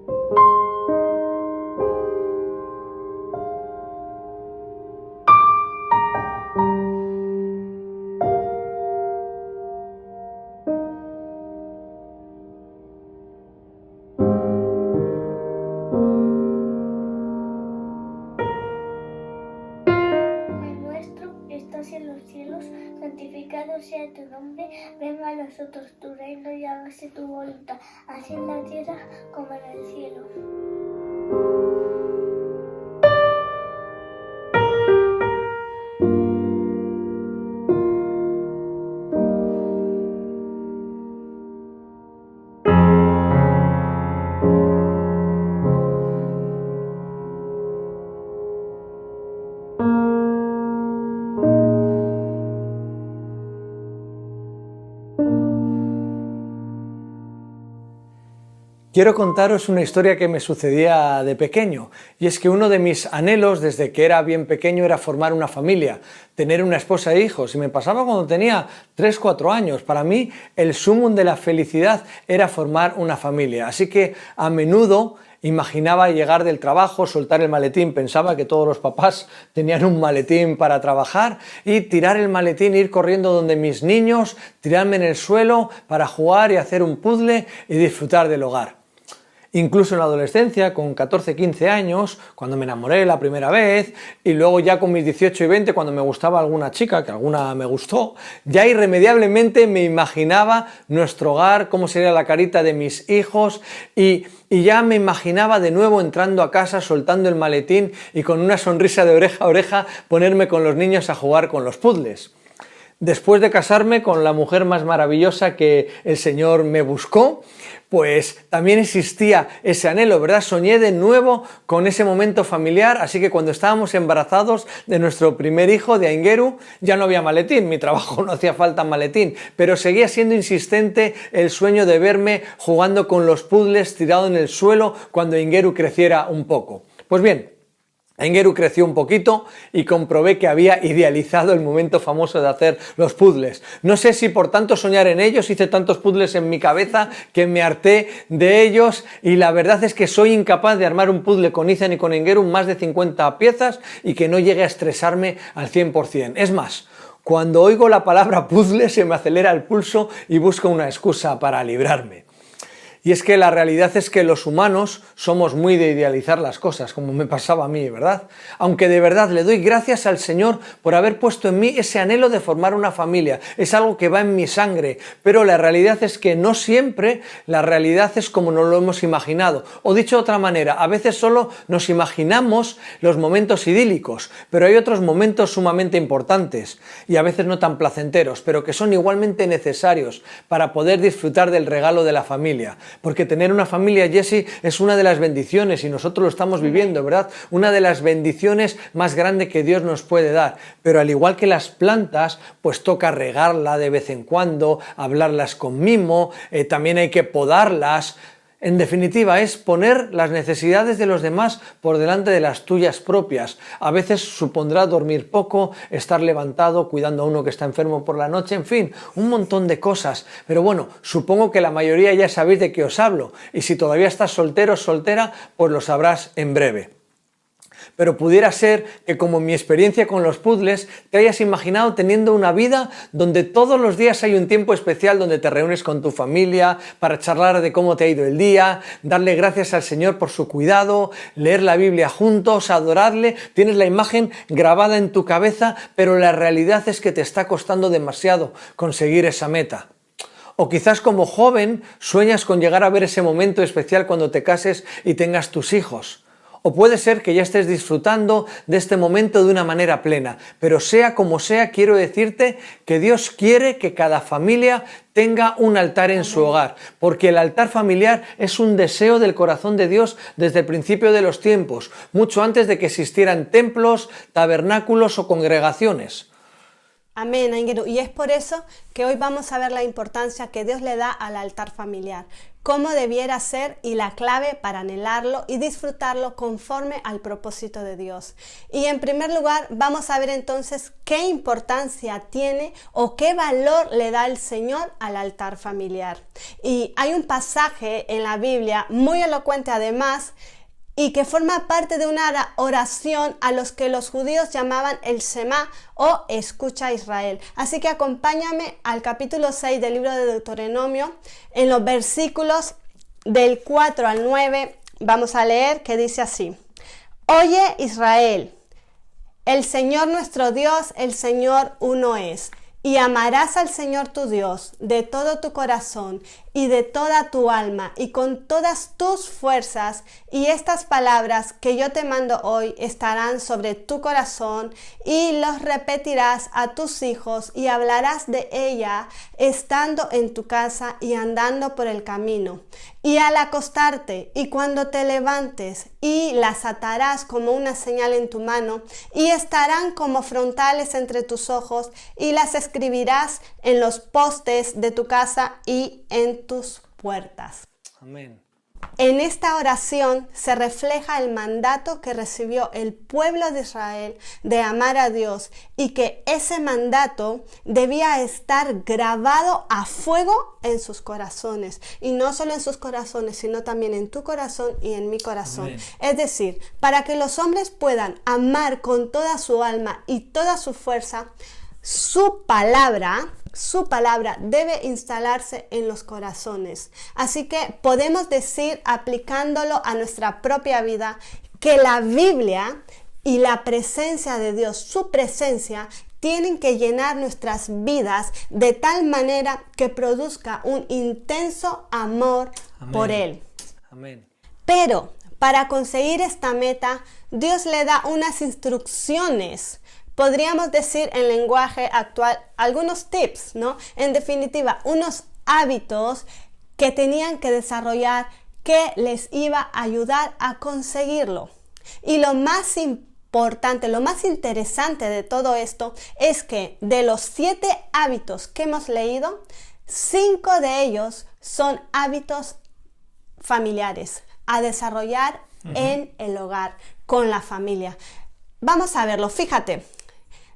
Padre nuestro que estás en los cielos, santificado sea tu nombre, venga a nosotros tu reino y hágase tu voluntad, así en la tierra como en el cielo. Quiero contaros una historia que me sucedía de pequeño, y es que uno de mis anhelos desde que era bien pequeño era formar una familia, tener una esposa e hijos, y me pasaba cuando tenía 3-4 años. Para mí el sumum de la felicidad era formar una familia, así que a menudo imaginaba llegar del trabajo, soltar el maletín, pensaba que todos los papás tenían un maletín para trabajar, y tirar el maletín, ir corriendo donde mis niños, tirarme en el suelo para jugar y hacer un puzzle y disfrutar del hogar. Incluso en la adolescencia, con 14-15 años, cuando me enamoré la primera vez, y luego ya con mis 18 y 20, cuando me gustaba alguna chica, que alguna me gustó, ya irremediablemente me imaginaba nuestro hogar, cómo sería la carita de mis hijos, y ya me imaginaba de nuevo entrando a casa, soltando el maletín y con una sonrisa de oreja a oreja ponerme con los niños a jugar con los puzzles. Después de casarme con la mujer más maravillosa que el Señor me buscó, pues también existía ese anhelo, ¿verdad? Soñé de nuevo con ese momento familiar, así que cuando estábamos embarazados de nuestro primer hijo, de Aingeru, ya no había maletín, mi trabajo no hacía falta maletín, pero seguía siendo insistente el sueño de verme jugando con los puzzles tirado en el suelo cuando Aingeru creciera un poco. Pues bien, Aingeru creció un poquito y comprobé que había idealizado el momento famoso de hacer los puzzles. No sé si por tanto soñar en ellos hice tantos puzzles en mi cabeza que me harté de ellos, y la verdad es que soy incapaz de armar un puzzle con Ethan y con Aingeru más de 50 piezas y que no llegue a estresarme al 100%. Es más, cuando oigo la palabra puzzle se me acelera el pulso y busco una excusa para librarme. Y es que la realidad es que los humanos somos muy de idealizar las cosas, como me pasaba a mí, ¿verdad? Aunque de verdad le doy gracias al Señor por haber puesto en mí ese anhelo de formar una familia. Es algo que va en mi sangre, pero la realidad es que no siempre la realidad es como nos lo hemos imaginado. O dicho de otra manera, a veces solo nos imaginamos los momentos idílicos, pero hay otros momentos sumamente importantes y a veces no tan placenteros, pero que son igualmente necesarios para poder disfrutar del regalo de la familia. Porque tener una familia, Jesse, es una de las bendiciones, y nosotros lo estamos viviendo, ¿verdad? Una de las bendiciones más grandes que Dios nos puede dar. Pero al igual que las plantas, pues toca regarla de vez en cuando, hablarlas con mimo, también hay que podarlas. En definitiva, es poner las necesidades de los demás por delante de las tuyas propias. A veces supondrá dormir poco, estar levantado, cuidando a uno que está enfermo por la noche, en fin, un montón de cosas. Pero bueno, supongo que la mayoría ya sabéis de qué os hablo, y si todavía estás soltero o soltera, pues lo sabrás en breve. Pero pudiera ser que, como mi experiencia con los puzzles, te hayas imaginado teniendo una vida donde todos los días hay un tiempo especial donde te reúnes con tu familia para charlar de cómo te ha ido el día, darle gracias al Señor por su cuidado, leer la Biblia juntos, adorarle. Tienes la imagen grabada en tu cabeza, pero la realidad es que te está costando demasiado conseguir esa meta. O quizás como joven sueñas con llegar a ver ese momento especial cuando te cases y tengas tus hijos. O puede ser que ya estés disfrutando de este momento de una manera plena, pero sea como sea, quiero decirte que Dios quiere que cada familia tenga un altar en su hogar, porque el altar familiar es un deseo del corazón de Dios desde el principio de los tiempos, mucho antes de que existieran templos, tabernáculos o congregaciones. Amén, Aingeru. Y es por eso que hoy vamos a ver la importancia que Dios le da al altar familiar, cómo debiera ser y la clave para anhelarlo y disfrutarlo conforme al propósito de Dios. Y en primer lugar vamos a ver entonces qué importancia tiene o qué valor le da el Señor al altar familiar. Y hay un pasaje en la Biblia muy elocuente además, y que forma parte de una oración a los que los judíos llamaban el Shema o Escucha Israel. Así que acompáñame al capítulo 6 del libro de Deuteronomio, en los versículos del 4 al 9, vamos a leer que dice así: Oye Israel, el Señor nuestro Dios, el Señor uno es. Y amarás al Señor tu Dios de todo tu corazón y de toda tu alma y con todas tus fuerzas, y estas palabras que yo te mando hoy estarán sobre tu corazón y los repetirás a tus hijos y hablarás de ella estando en tu casa y andando por el camino y al acostarte y cuando te levantes, y las atarás como una señal en tu mano y estarán como frontales entre tus ojos, y las escribirás en los postes de tu casa y en tus puertas. Amén. En esta oración se refleja el mandato que recibió el pueblo de Israel de amar a Dios, y que ese mandato debía estar grabado a fuego en sus corazones, y no solo en sus corazones, sino también en tu corazón y en mi corazón. Amén. Es decir, para que los hombres puedan amar con toda su alma y toda su fuerza, su palabra debe instalarse en los corazones. Así que podemos decir, aplicándolo a nuestra propia vida, que la Biblia y la presencia de Dios, su presencia, tienen que llenar nuestras vidas de tal manera que produzca un intenso amor por Él. Amén. Pero para conseguir esta meta, Dios le da unas instrucciones. Podríamos decir en lenguaje actual algunos tips, ¿no? En definitiva, unos hábitos que tenían que desarrollar que les iba a ayudar a conseguirlo. Y lo más importante, lo más interesante de todo esto es que de los 7 hábitos que hemos leído, 5 de ellos son hábitos familiares a desarrollar en el hogar, con la familia. Vamos a verlo, fíjate.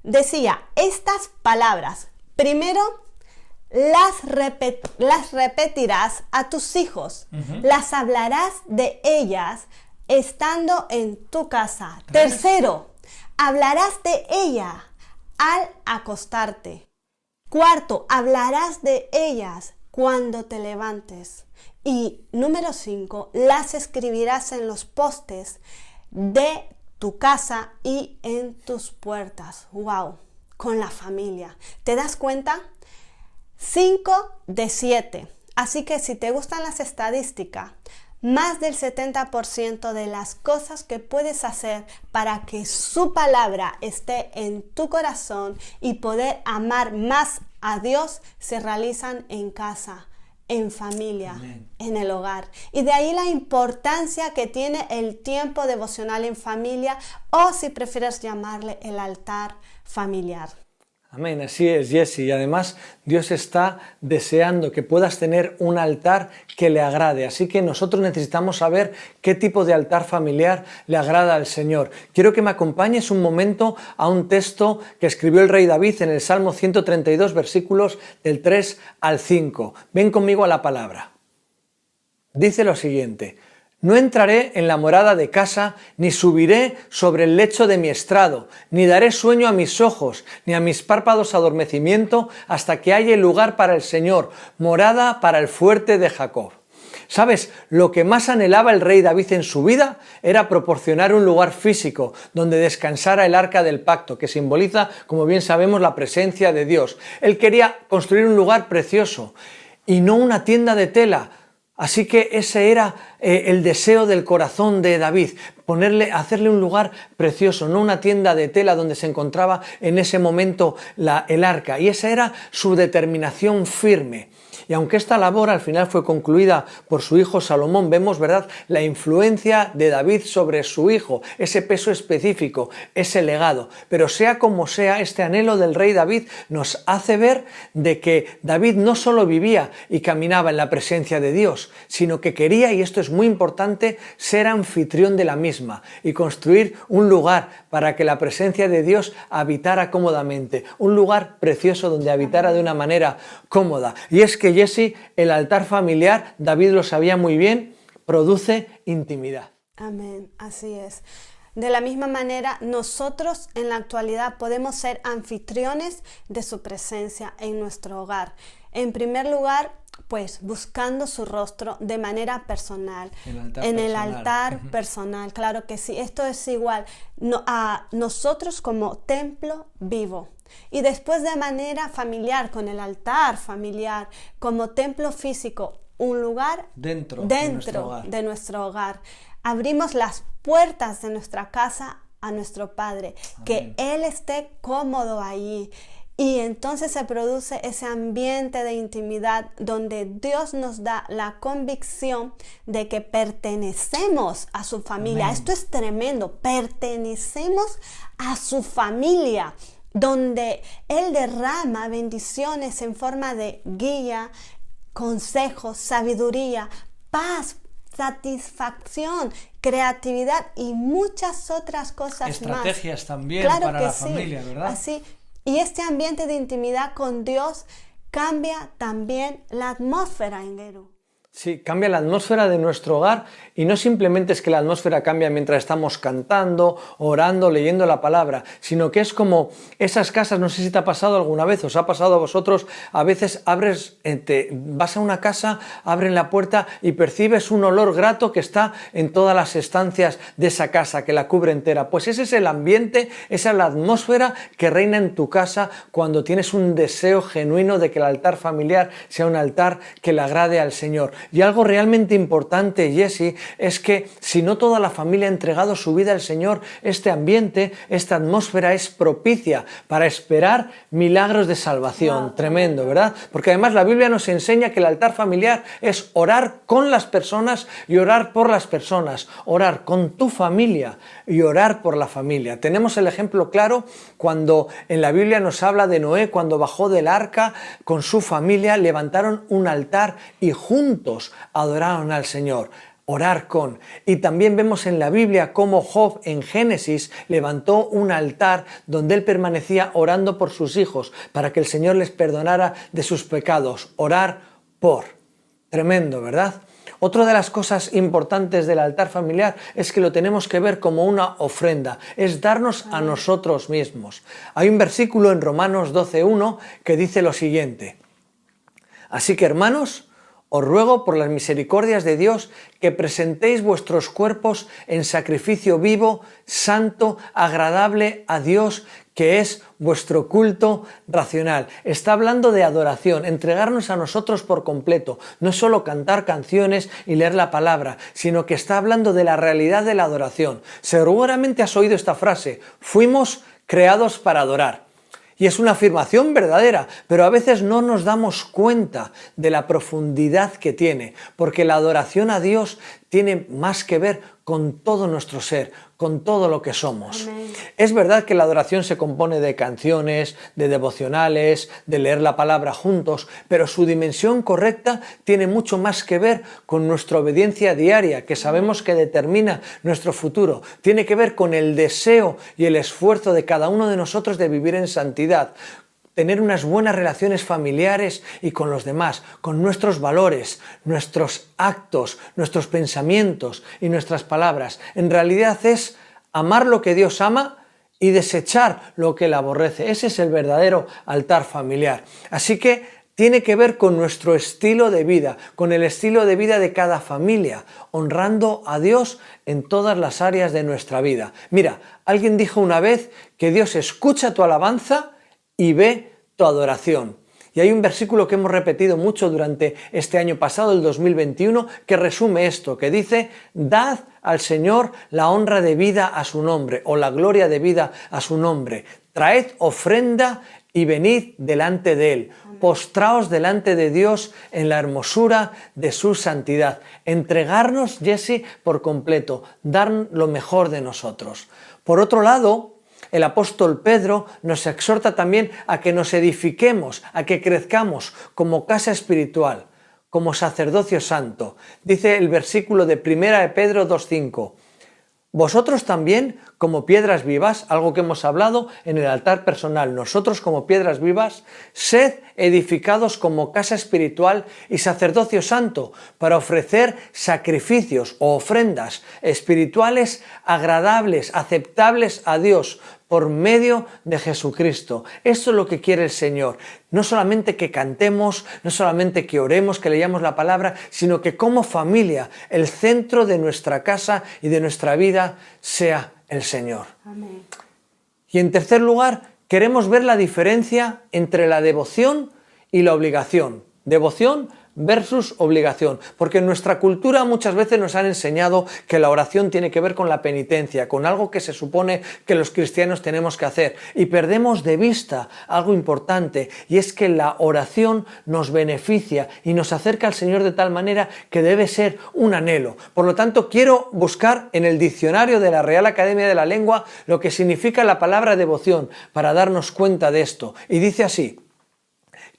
Decía, estas palabras, primero las repetirás a tus hijos, las hablarás de ellas estando en tu casa. Tercero, hablarás de ella al acostarte. Cuarto, hablarás de ellas cuando te levantes. Y número 5, las escribirás en los postes de tu casa y en tus puertas. ¡Wow! Con la familia. ¿Te das cuenta? 5 de 7. Así que si te gustan las estadísticas, más del 70% de las cosas que puedes hacer para que su palabra esté en tu corazón y poder amar más a Dios se realizan en casa, en familia, Amén, en el hogar. Y de ahí la importancia que tiene el tiempo devocional en familia, o si prefieres llamarle el altar familiar. Amén, así es, Jessy. Y además Dios está deseando que puedas tener un altar que le agrade. Así que nosotros necesitamos saber qué tipo de altar familiar le agrada al Señor. Quiero que me acompañes un momento a un texto que escribió el rey David en el Salmo 132, versículos del 3 al 5. Ven conmigo a la palabra. Dice lo siguiente: no entraré en la morada de casa, ni subiré sobre el lecho de mi estrado, ni daré sueño a mis ojos, ni a mis párpados adormecimiento, hasta que haya lugar para el Señor, morada para el fuerte de Jacob. ¿Sabes? Lo que más anhelaba el rey David en su vida era proporcionar un lugar físico donde descansara el arca del pacto, que simboliza, como bien sabemos, la presencia de Dios. Él quería construir un lugar precioso y no una tienda de tela. Así que ese era el deseo del corazón de David, hacerle un lugar precioso, no una tienda de tela donde se encontraba en ese momento el arca. Y esa era su determinación firme. Y aunque esta labor al final fue concluida por su hijo Salomón, vemos, ¿verdad?, la influencia de David sobre su hijo, ese peso específico, ese legado. Pero sea como sea, este anhelo del rey David nos hace ver de que David no solo vivía y caminaba en la presencia de Dios, sino que quería, y esto es muy importante, ser anfitrión de la misma y construir un lugar para que la presencia de Dios habitara cómodamente, un lugar precioso donde habitara de una manera cómoda. Y es que, Jessy, el altar familiar, David lo sabía muy bien, produce intimidad. Amén, así es. De la misma manera, nosotros en la actualidad podemos ser anfitriones de su presencia en nuestro hogar. En primer lugar, pues buscando su rostro de manera personal, en el altar personal, claro que sí, esto es igual a nosotros como templo vivo. Y después de manera familiar, con el altar familiar, como templo físico, un lugar dentro de nuestro hogar. Abrimos las puertas de nuestra casa a nuestro Padre, amén, que Él esté cómodo allí. Y entonces se produce ese ambiente de intimidad donde Dios nos da la convicción de que pertenecemos a su familia. Amén. Esto es tremendo, pertenecemos a su familia, donde Él derrama bendiciones en forma de guía, consejos, sabiduría, paz, satisfacción, creatividad y muchas otras cosas estrategias más. También, claro para que la sí, familia, ¿verdad? Así. Y este ambiente de intimidad con Dios cambia también la atmósfera en Geru. Sí, cambia la atmósfera de nuestro hogar, y no simplemente es que la atmósfera cambia mientras estamos cantando, orando, leyendo la palabra, sino que es como esas casas, no sé si te ha pasado alguna vez, os ha pasado a vosotros, a veces vas a una casa, abren la puerta y percibes un olor grato que está en todas las estancias de esa casa, que la cubre entera. Pues ese es el ambiente, esa es la atmósfera que reina en tu casa cuando tienes un deseo genuino de que el altar familiar sea un altar que le agrade al Señor. Y algo realmente importante, Jessy, es que si no toda la familia ha entregado su vida al Señor, este ambiente, esta atmósfera es propicia para esperar milagros de salvación. Tremendo, ¿verdad? Porque además la Biblia nos enseña que el altar familiar es orar con las personas y orar por las personas, orar con tu familia y orar por la familia. Tenemos el ejemplo claro cuando en la Biblia nos habla de Noé, cuando bajó del arca con su familia, levantaron un altar y juntos adoraron al Señor. Orar con. Y también vemos en la Biblia cómo Job en Génesis levantó un altar donde él permanecía orando por sus hijos para que el Señor les perdonara de sus pecados. Orar por. Tremendo, ¿verdad? Otra de las cosas importantes del altar familiar es que lo tenemos que ver como una ofrenda, es darnos a nosotros mismos. Hay un versículo en Romanos 12:1 que dice lo siguiente: así que, hermanos, os ruego por las misericordias de Dios que presentéis vuestros cuerpos en sacrificio vivo, santo, agradable a Dios, que es vuestro culto racional. Está hablando de adoración, entregarnos a nosotros por completo. No es solo cantar canciones y leer la palabra, sino que está hablando de la realidad de la adoración. Seguramente has oído esta frase: fuimos creados para adorar. Y es una afirmación verdadera, pero a veces no nos damos cuenta de la profundidad que tiene, porque la adoración a Dios tiene más que ver con todo nuestro ser, con todo lo que somos. Amén. Es verdad que la adoración se compone de canciones, de devocionales, de leer la palabra juntos, pero su dimensión correcta tiene mucho más que ver con nuestra obediencia diaria, que sabemos que determina nuestro futuro. Tiene que ver con el deseo y el esfuerzo de cada uno de nosotros de vivir en santidad, tener unas buenas relaciones familiares y con los demás, con nuestros valores, nuestros actos, nuestros pensamientos y nuestras palabras. En realidad es amar lo que Dios ama y desechar lo que Él aborrece. Ese es el verdadero altar familiar. Así que tiene que ver con nuestro estilo de vida, con el estilo de vida de cada familia, honrando a Dios en todas las áreas de nuestra vida. Mira, alguien dijo una vez que Dios escucha tu alabanza y ve tu adoración. Y hay un versículo que hemos repetido mucho durante este año pasado, el 2021, que resume esto, que dice: dad al Señor la honra de vida a su nombre, o la gloria de vida a su nombre. Traed ofrenda y venid delante de Él. Postraos delante de Dios en la hermosura de su santidad. Entregarnos, Jesse, por completo, dar lo mejor de nosotros. Por otro lado, el apóstol Pedro nos exhorta también a que nos edifiquemos, a que crezcamos como casa espiritual, como sacerdocio santo. Dice el versículo de 1 de Pedro 2:5. Vosotros también, como piedras vivas, algo que hemos hablado en el altar personal, nosotros como piedras vivas, sed edificados como casa espiritual y sacerdocio santo para ofrecer sacrificios o ofrendas espirituales agradables, aceptables a Dios por medio de Jesucristo. Eso es lo que quiere el Señor. No solamente que cantemos, no solamente que oremos, que leamos la palabra, sino que como familia el centro de nuestra casa y de nuestra vida sea el Señor. Amén. Y en tercer lugar, queremos ver la diferencia entre la devoción y la obligación. Devoción versus obligación, porque en nuestra cultura muchas veces nos han enseñado que la oración tiene que ver con la penitencia, con algo que se supone que los cristianos tenemos que hacer, y perdemos de vista algo importante, y es que la oración nos beneficia y nos acerca al Señor de tal manera que debe ser un anhelo. Por lo tanto, quiero buscar en el diccionario de la Real Academia de la Lengua lo que significa la palabra devoción para darnos cuenta de esto, y dice así: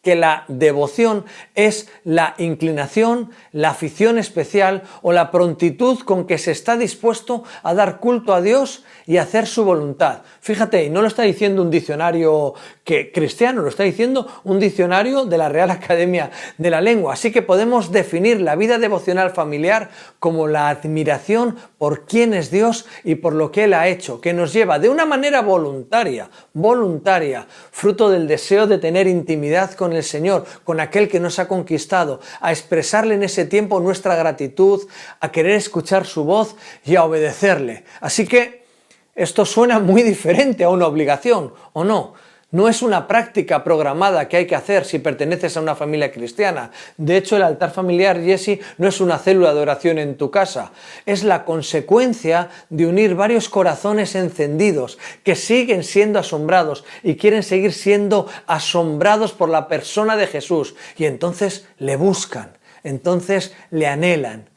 que la devoción es la inclinación, la afición especial o la prontitud con que se está dispuesto a dar culto a Dios y hacer su voluntad. Fíjate, y no lo está diciendo un diccionario cristiano, lo está diciendo un diccionario de la Real Academia de la Lengua. Así que podemos definir la vida devocional familiar como la admiración por quién es Dios y por lo que Él ha hecho, que nos lleva de una manera voluntaria, fruto del deseo de tener intimidad con el Señor, con aquel que nos ha conquistado, a expresarle en ese tiempo nuestra gratitud, a querer escuchar su voz y a obedecerle. Así que esto suena muy diferente a una obligación, ¿o no? No es una práctica programada que hay que hacer si perteneces a una familia cristiana. De hecho, el altar familiar, Jesse, no es una célula de oración en tu casa. Es la consecuencia de unir varios corazones encendidos que siguen siendo asombrados y quieren seguir siendo asombrados por la persona de Jesús. Y entonces le buscan, entonces le anhelan,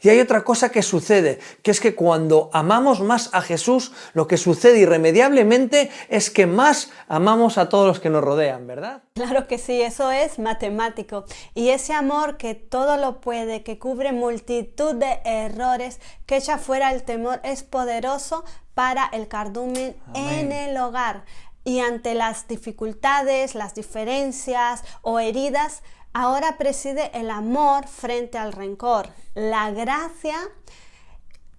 Y hay otra cosa que sucede, que es que cuando amamos más a Jesús, lo que sucede irremediablemente es que más amamos a todos los que nos rodean, ¿verdad? Claro que sí, eso es matemático. Y ese amor que todo lo puede, que cubre multitud de errores, que echa fuera el temor, es poderoso para el cardumen en el hogar. Y ante las dificultades, las diferencias o heridas, ahora preside el amor frente al rencor, la gracia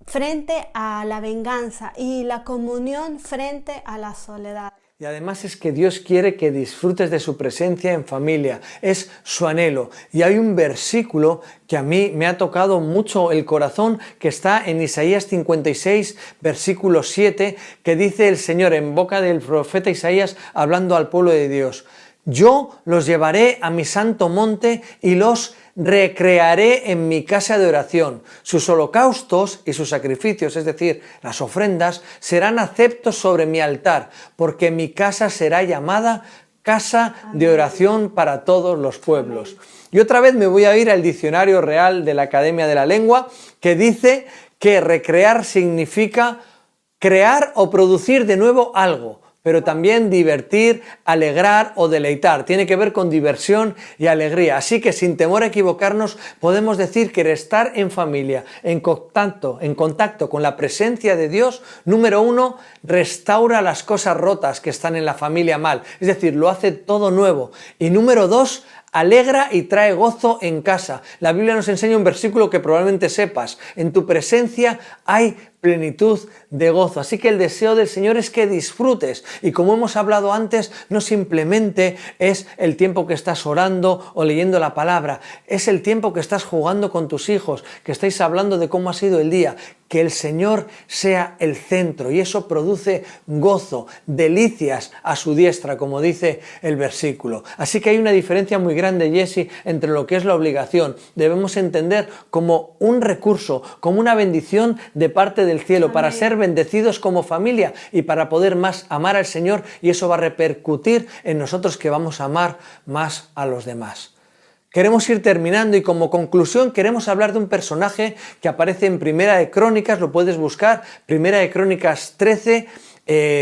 frente a la venganza y la comunión frente a la soledad. Y además es que Dios quiere que disfrutes de su presencia en familia, es su anhelo. Y hay un versículo que a mí me ha tocado mucho el corazón, que está en Isaías 56, versículo 7, que dice el Señor en boca del profeta Isaías hablando al pueblo de Dios: yo los llevaré a mi santo monte y los recrearé en mi casa de oración. Sus holocaustos y sus sacrificios, es decir, las ofrendas, serán aceptos sobre mi altar, porque mi casa será llamada casa de oración para todos los pueblos. Y otra vez me voy a ir al diccionario real de la Academia de la Lengua, que dice que recrear significa crear o producir de nuevo algo, pero también divertir, alegrar o deleitar. Tiene que ver con diversión y alegría. Así que sin temor a equivocarnos, podemos decir que estar en familia, en contacto con la presencia de Dios, número 1, restaura las cosas rotas que están en la familia mal. Es decir, lo hace todo nuevo. Y número 2, alegra y trae gozo en casa. La Biblia nos enseña un versículo que probablemente sepas: en tu presencia hay plenitud de gozo. Así que el deseo del Señor es que disfrutes, y como hemos hablado antes, no simplemente es el tiempo que estás orando o leyendo la palabra, es el tiempo que estás jugando con tus hijos, que estáis hablando de cómo ha sido el día. que el Señor sea el centro y eso produce gozo, delicias a su diestra, como dice el versículo. Así que hay una diferencia muy grande, Jesse, entre lo que es la obligación. Debemos entender como un recurso, como una bendición de parte del cielo. Amén. Para ser bendecidos como familia y para poder más amar al Señor, y eso va a repercutir en nosotros que vamos a amar más a los demás. Queremos ir terminando y como conclusión queremos hablar de un personaje que aparece en Primera de Crónicas, lo puedes buscar, Primera de Crónicas 13,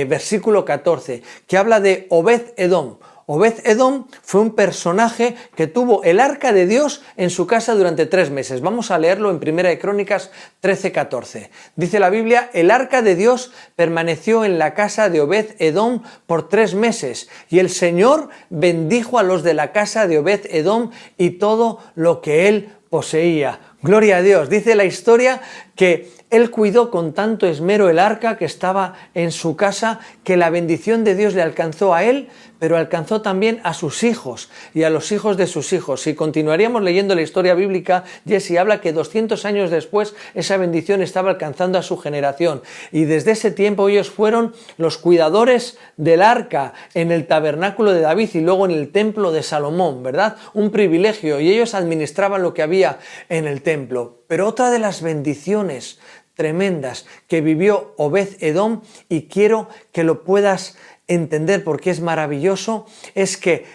versículo 14, que habla de Obed-Edom. Obed-Edom fue un personaje que tuvo el arca de Dios en su casa durante 3 meses. Vamos a leerlo en Primera de Crónicas 13:14. Dice la Biblia, el arca de Dios permaneció en la casa de Obed-Edom por 3 meses y el Señor bendijo a los de la casa de Obed-Edom y todo lo que él poseía. Gloria a Dios. Dice la historia que él cuidó con tanto esmero el arca que estaba en su casa, que la bendición de Dios le alcanzó a él, pero alcanzó también a sus hijos y a los hijos de sus hijos. Si continuaríamos leyendo la historia bíblica, Jesse habla que 200 años después esa bendición estaba alcanzando a su generación. Y desde ese tiempo ellos fueron los cuidadores del arca en el tabernáculo de David y luego en el templo de Salomón, ¿verdad? Un privilegio, y ellos administraban lo que había en el templo. Pero otra de las bendiciones tremendas que vivió Obed-Edom, y quiero que lo puedas entender porque es maravilloso, es que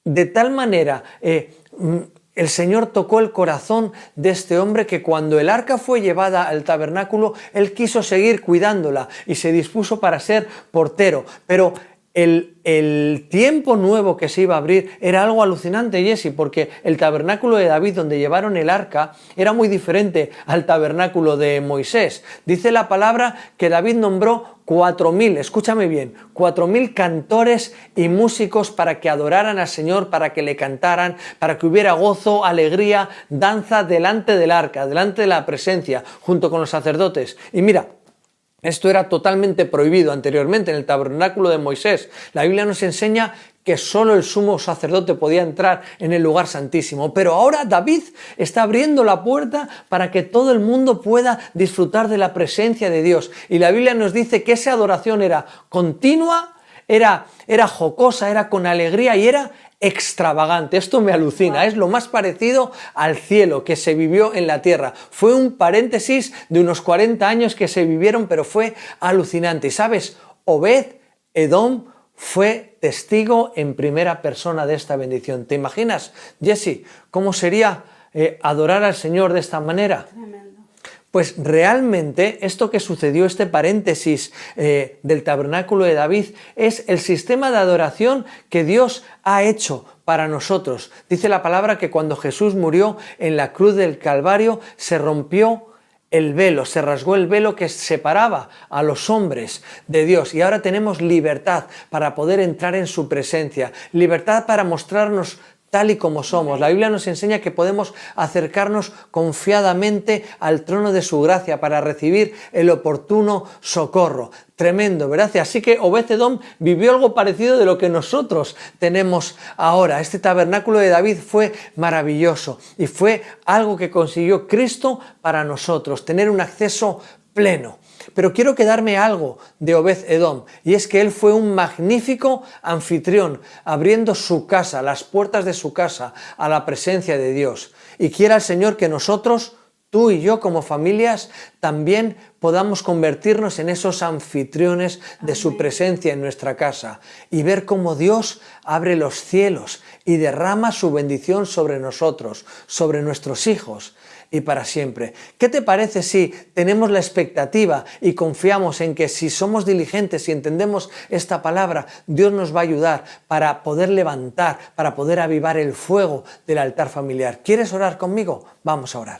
de tal manera el Señor tocó el corazón de este hombre que cuando el arca fue llevada al tabernáculo, él quiso seguir cuidándola y se dispuso para ser portero, pero el tiempo nuevo que se iba a abrir era algo alucinante, Jesse, porque el tabernáculo de David, donde llevaron el arca, era muy diferente al tabernáculo de Moisés. Dice la palabra que David nombró 4.000, escúchame bien, 4.000 cantores y músicos para que adoraran al Señor, para que le cantaran, para que hubiera gozo, alegría, danza delante del arca, delante de la presencia, junto con los sacerdotes. Y mira, esto era totalmente prohibido anteriormente en el tabernáculo de Moisés. La Biblia nos enseña que solo el sumo sacerdote podía entrar en el lugar santísimo. Pero ahora David está abriendo la puerta para que todo el mundo pueda disfrutar de la presencia de Dios. Y la Biblia nos dice que esa adoración era continua, era jocosa, era con alegría y era extravagante. Esto me alucina, es lo más parecido al cielo que se vivió en la tierra. Fue un paréntesis de unos 40 años que se vivieron, pero fue alucinante. Y sabes, Obed-Edom fue testigo en primera persona de esta bendición. ¿Te imaginas, Jesse, cómo sería adorar al Señor de esta manera? Tremendo. Pues realmente esto que sucedió, este paréntesis del tabernáculo de David, es el sistema de adoración que Dios ha hecho para nosotros. Dice la palabra que cuando Jesús murió en la cruz del Calvario se rompió el velo, se rasgó el velo que separaba a los hombres de Dios y ahora tenemos libertad para poder entrar en su presencia, libertad para mostrarnos tal y como somos. La Biblia nos enseña que podemos acercarnos confiadamente al trono de su gracia para recibir el oportuno socorro. Tremendo, ¿verdad? Así que Obed-Edom vivió algo parecido de lo que nosotros tenemos ahora. Este tabernáculo de David fue maravilloso y fue algo que consiguió Cristo para nosotros, tener un acceso pleno. Pero quiero quedarme algo de Obed-Edom, y es que él fue un magnífico anfitrión, abriendo su casa, las puertas de su casa, a la presencia de Dios. Y quiera el Señor que nosotros, tú y yo como familias, también podamos convertirnos en esos anfitriones de su presencia en nuestra casa y ver cómo Dios abre los cielos y derrama su bendición sobre nosotros, sobre nuestros hijos y para siempre. ¿Qué te parece si tenemos la expectativa y confiamos en que si somos diligentes y entendemos esta palabra, Dios nos va a ayudar para poder levantar, para poder avivar el fuego del altar familiar? ¿Quieres orar conmigo? Vamos a orar.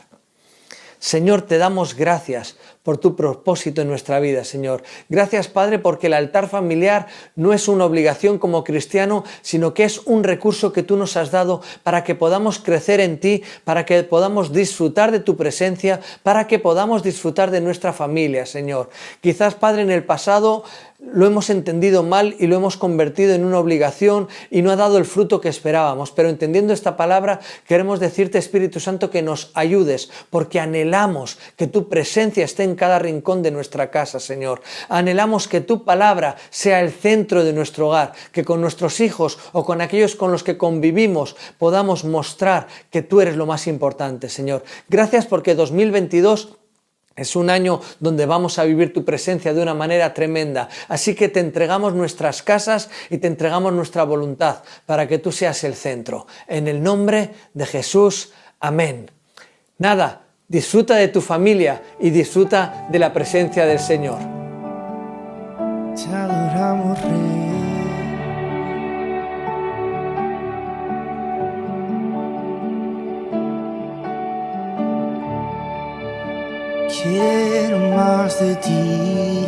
Señor, te damos gracias por tu propósito en nuestra vida, Señor. Gracias, Padre, porque el altar familiar no es una obligación como cristiano, sino que es un recurso que tú nos has dado para que podamos crecer en ti, para que podamos disfrutar de tu presencia, para que podamos disfrutar de nuestra familia, Señor. Quizás, Padre, en el pasado lo hemos entendido mal y lo hemos convertido en una obligación y no ha dado el fruto que esperábamos. Pero entendiendo esta palabra, queremos decirte, Espíritu Santo, que nos ayudes, porque anhelamos que que tu presencia esté en cada rincón de nuestra casa, Señor. Anhelamos que tu palabra sea el centro de nuestro hogar, que con nuestros hijos o con aquellos con los que convivimos podamos mostrar que tú eres lo más importante, Señor. Gracias porque 2022 es un año donde vamos a vivir tu presencia de una manera tremenda. Así que te entregamos nuestras casas y te entregamos nuestra voluntad para que tú seas el centro. En el nombre de Jesús, amén. Nada, disfruta de tu familia y disfruta de la presencia del Señor. Te adoramos, Rey. Quiero más de ti,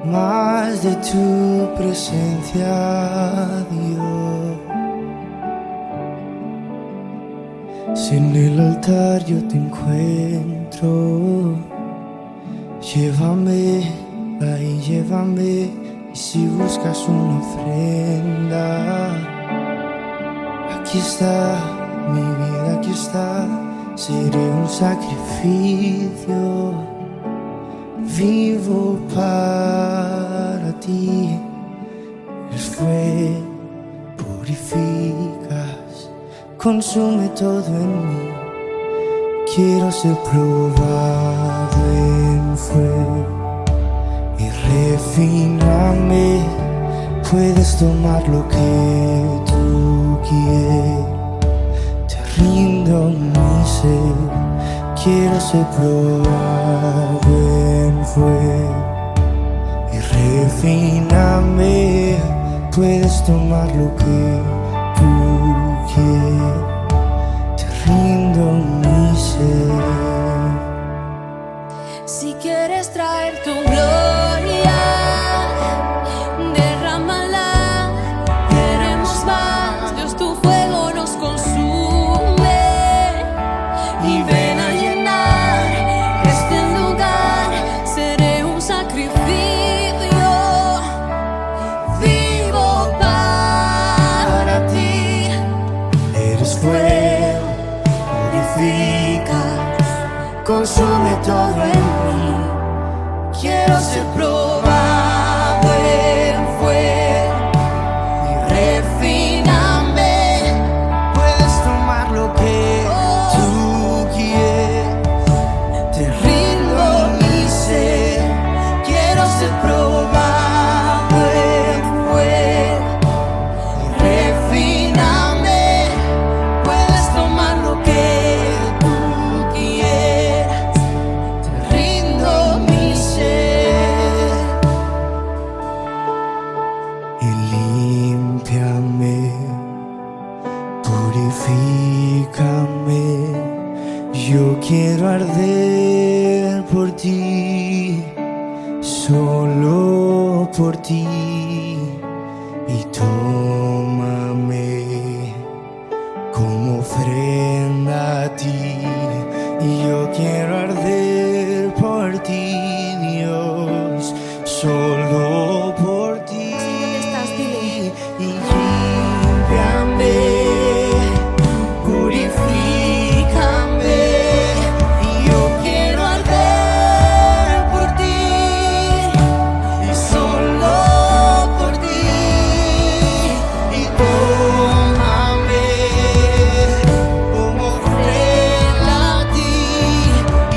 más de tu presencia, Dios. Si en el altar yo te encuentro, llévame, ahí llévame. Y si buscas una ofrenda, aquí está mi vida, aquí está. Seré un sacrificio vivo para ti. El fuego purificas, consume todo en mí. Quiero ser probado en fuego y refíname. Puedes tomar lo que tú quieres. Te rindo mi ser, quiero ser probado en fuego y refíname. Puedes tomar lo que tú quieres. Te rindo mi ser. Si quieres traer tu gloria, derrámala. Queremos más, Dios, tu fuego nos consume. Y ven a llenar este lugar. Seré un sacrificio vivo para ti. Eres fuego, purificas, consume todo en mí. Quiero ser probado en fuego y refíname. Puedes tomar lo que tú quieres. Te rindo mi ser. Quiero ser probado en fuego y refíname. Puedes tomar lo que tú quieras. Te rindo mi ser. Y límpiame, purifícame. Yo quiero arder por ti, solo por ti. Y tómame como ofrenda a ti. Y yo quiero arder por ti, Dios, solo por ti. Y límpiame, purifícame. Y yo quiero arder por ti, y solo por ti. Y tómame como ofrenda a ti. Y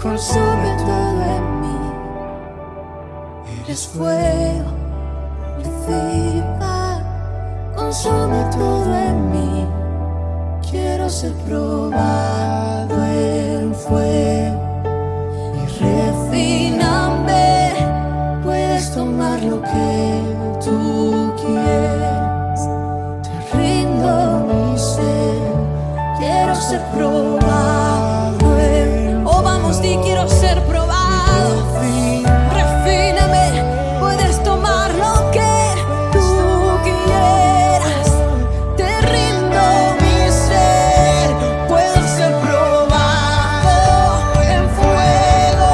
consume todo en mí. Eres fuego, purifica, consume todo en mí. Quiero ser probado en fuego y refíname. Puedes tomar lo que tú quieras. Te rindo mi ser. Quiero ser probado en. Oh, vamos, di, quiero ser probado. Refíname. Puedes tomar lo que tú quieras. Te rindo mi ser. Puedo ser probado en fuego.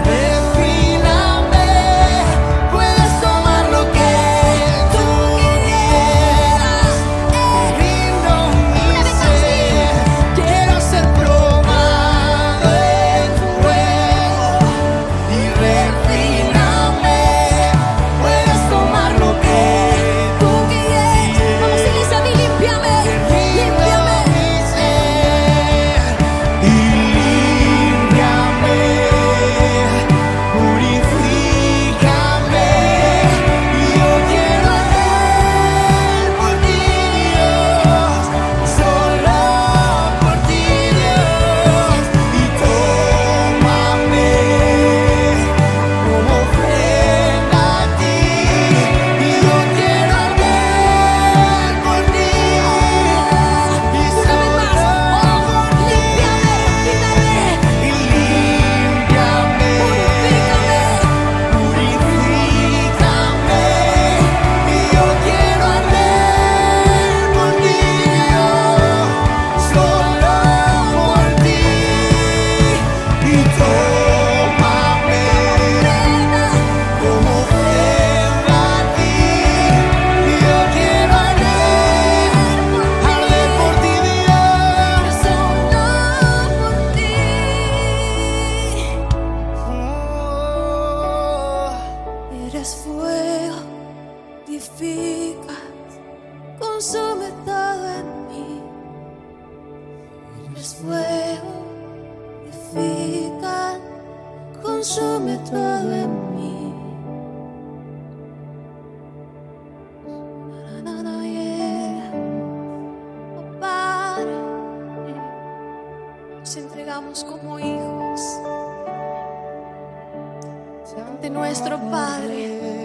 Refíname. Puedes tomar lo que tú quieras. Rindo mi ser. Quiero ser probado en fuego y refíname. Puedes tomar lo que tú quieras. Vamos, Elisa, di, límpiame, límpiame. Y límpiame, purifícame. Yo quiero arder por ti, Dios, solo por ti, Dios. Y tómame como ofrenda a ti. Y yo quiero arder por ti, y solo por ti. Y límpiame, purifícame. Y yo quiero arder por ti, Dios, solo por ti. Y tómame como ofrenda a ti. Y yo quiero arder por ti, Dios, Solo por ti. Eres fuego, purificas, consume todo en mí. Eres fuego, purifica, consume todo en mí. Na, na, yeah. Oh, Padre, nos entregamos como hijos ante nuestro Padre.